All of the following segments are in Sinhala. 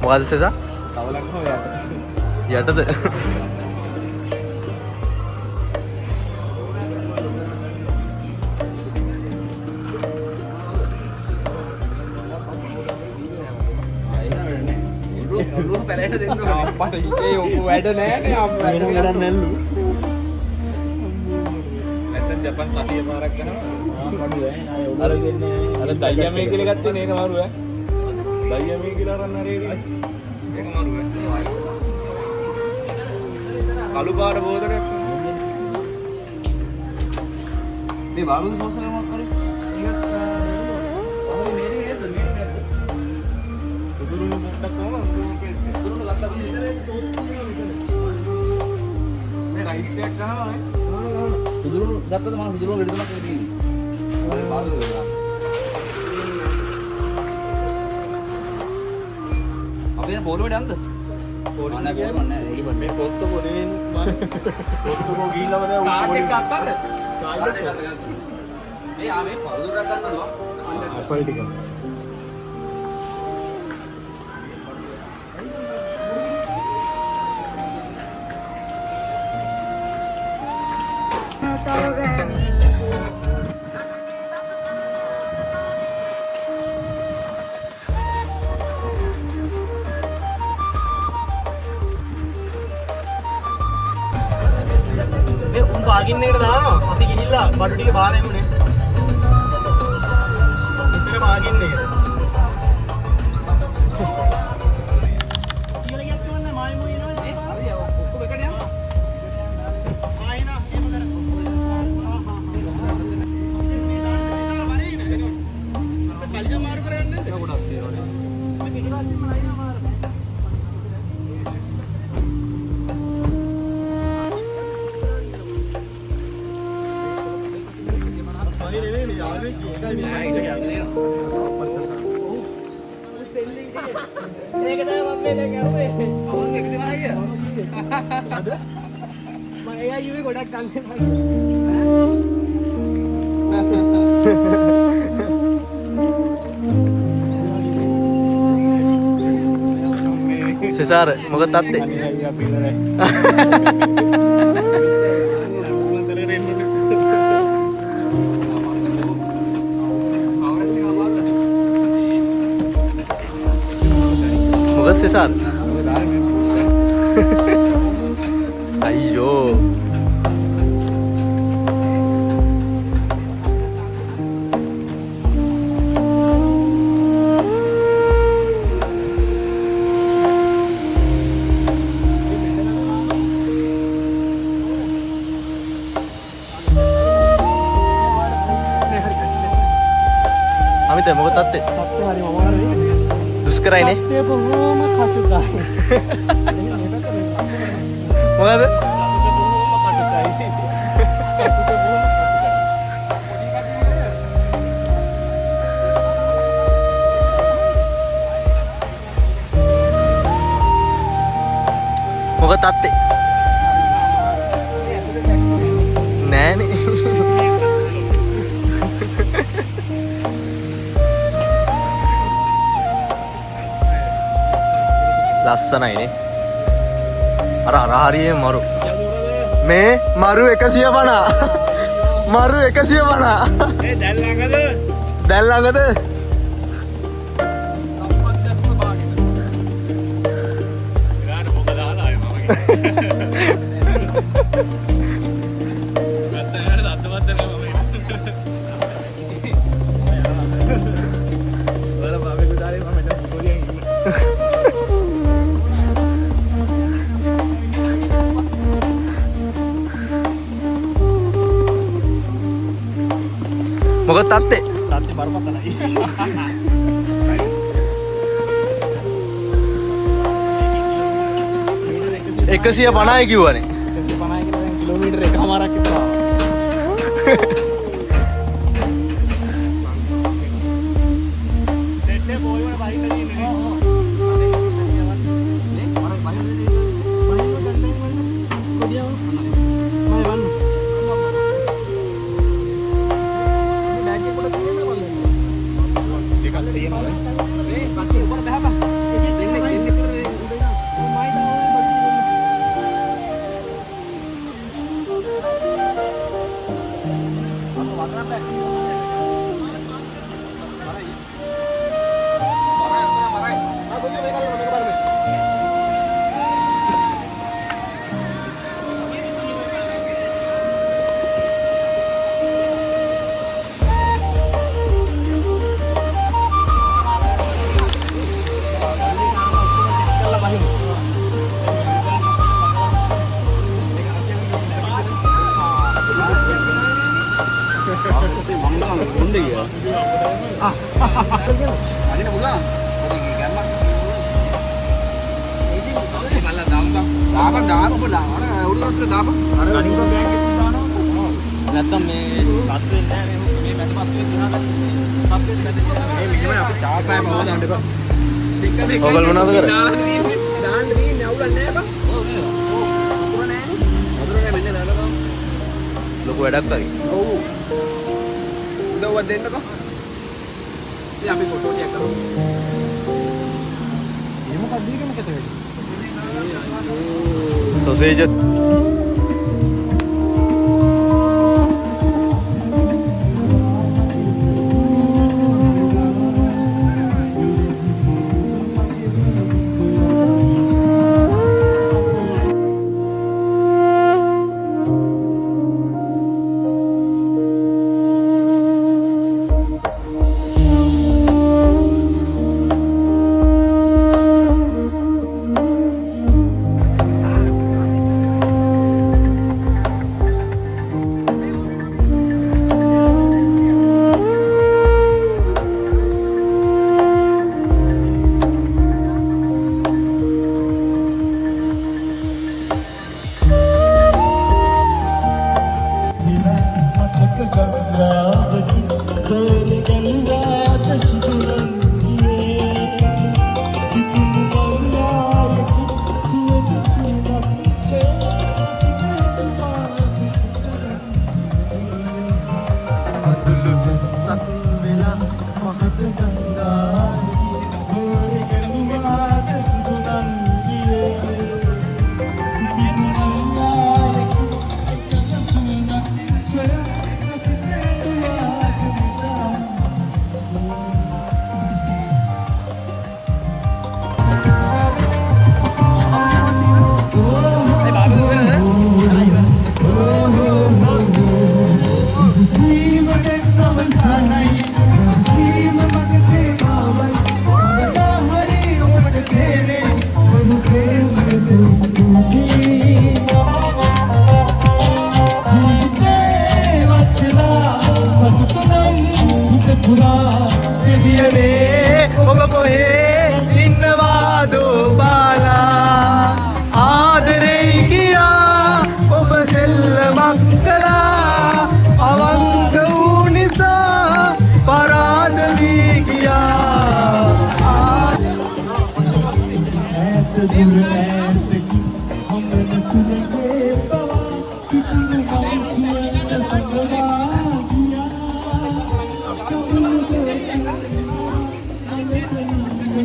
මොකද සෙසා? යටද? ජපන් 80 මාරක් ගන්නවා. අර දයියමේ කියලා ගත්තේ නේක මාරු ඈ. දයියමේ කියලා අරන් හරියදී. ඒක මාරු ඈ. කළු පාට බෝතලයක්. මේ බාරුද සෝසල මොකක් කරේ? ඊගත් අහේ මේරේ නේද? මේරේ නේද? උදුරුණු මොකක්ද කොහමද? උදුරුණු ගත්තා විතරේ සෝස් තියෙනවා විතරේ. මේ රයිස් එකක් ගහනවා ඈ. සුදුරුණු ගත්තද මම සුදුරුණු රෙඩි තුනක් තියෙන්නේ. ඔය බාරුද වෙලා. අපේ පොළොවට යන්නද? පොළොව නෑ පොළොව නෑ රෙඩි බන් මේ පොත්ත පොළෙන් මම පොත්තකෝ ගිහිල්ලා වද කාඩ් එක ගත්තද? කාඩ් එක ගත්තා. මේ ආවේ පොළොවට ගන්නද? අපල් ටික. පාගින්නේකට දානවා අපි ගිහිල්ලා බඩු ටික බාරෙමුනේ ඉතර පාගින්නේකට කියලා ගියත් කවන්නේ මායි මොයි එනවනේ හරි ඔක්කොම එකට යනවා ආයෙනා එහෙම කරා කලිය මාරු කරන්නේ ඒක ගොඩක් තියෙනවනේ මේ පිටිපස්සෙම ලයින මාරු ඒක තමයි මම මේ දැන් කරුවේ. අවුන් එකට මම ගියා. අද මම එයා යුවේ ගොඩක් ගන්න තමයි. සෙසාර මොකද තත්ත්වේ? Cesar. Ayo. Amit, mau ketat deh. Use කරයිනේ. ඒ බොහොම කටුකයි. මොකද? මොකද තාත්තේ? නෑනේ. ලස්සනයිනේ. අර හරියේ මරු. මේ මරු 150. මරු 150. ඒ දැල් ළඟද? දැන් ළඟද? ඊළඟට මොකද දාලා ආයේ මම කියන්නේ. නැත්නම් යාර අතවත් නැහැ මම. වල බාබේ ගුදාලේ මම මෙතන පොඩියෙන් ඉන්න. මොකද තාත්තේ? තාත්තේ බරපතලයි. 150යි කිව්වනේ. 150 කියලා දැන් කිලෝමීටර් එකමාරක් විතර ආවා. දෙන්නේ බෝයි වල බයික් එකේ ඉන්නේ. නැත්තම් මේ පත් වෙන්නේ නැහැ නේ. මේ මැද පත් වෙන්නේ නැහැ. පත් වෙන්නේ නැද්ද? මේ මිනිම අපි චාපෑම හොදන්න එපා. ඔයගොල්ලෝ මොනවද කරන්නේ? දාන්න තියෙන්නේ අවුලක් නැහැ බං. ඔව් නේද? ඔව්. වතුර නැහැනේ. වතුර නැහැ මෙන්න දානවා. ලොකු වැඩක් වගේ. ඔව්. උදව්වක් දෙන්නකෝ. ඉතින් අපි ෆොටෝ ටිකක් කරමු. මේ මොකක්ද දීගෙන කත වෙන්නේ? සොසේජ්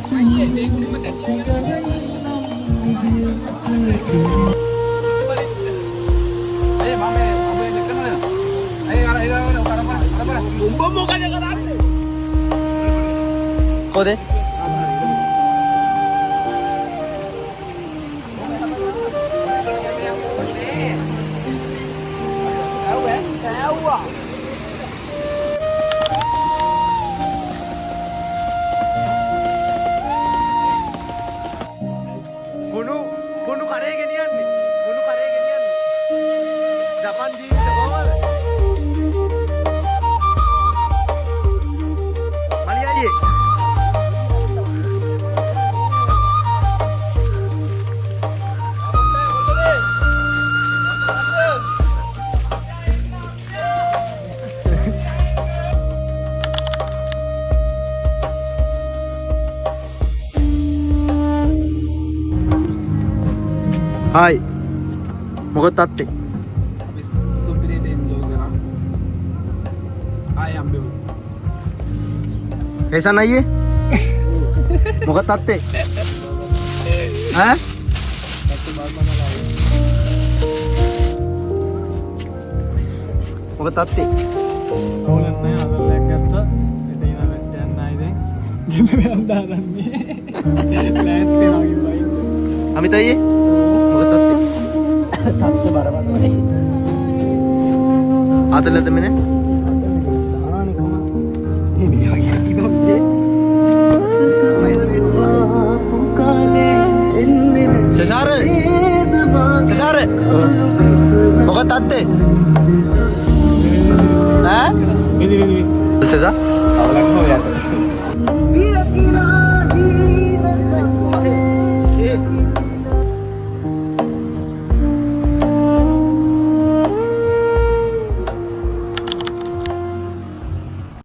කොහේ? කුණු කරේ ගෙනියන්නේ. කුණු කරේ ගෙනියන්නේ. ජපාන් ජීවිත කොහමද? මලි අයියේ. Hai. Mogot tatte. Habis supirnya dia jauh sekarang. Ayam dulu. Kesan aye? Mogot tatte. Hah? Satu bahan mana lagi? Mogot tatte. Kaulan na yan. Ang legata. Ito yung naman na din. Gito na ang daran niya. Lahat pinag-ibayin. Amit aye? Mogot tatte. Tatte bara-bara. Adal ada mene? Ini lagi kita dia. Cesare. Cesare. Mogot tatte. Hah? Ini. Cesare? Kaulan mo yan.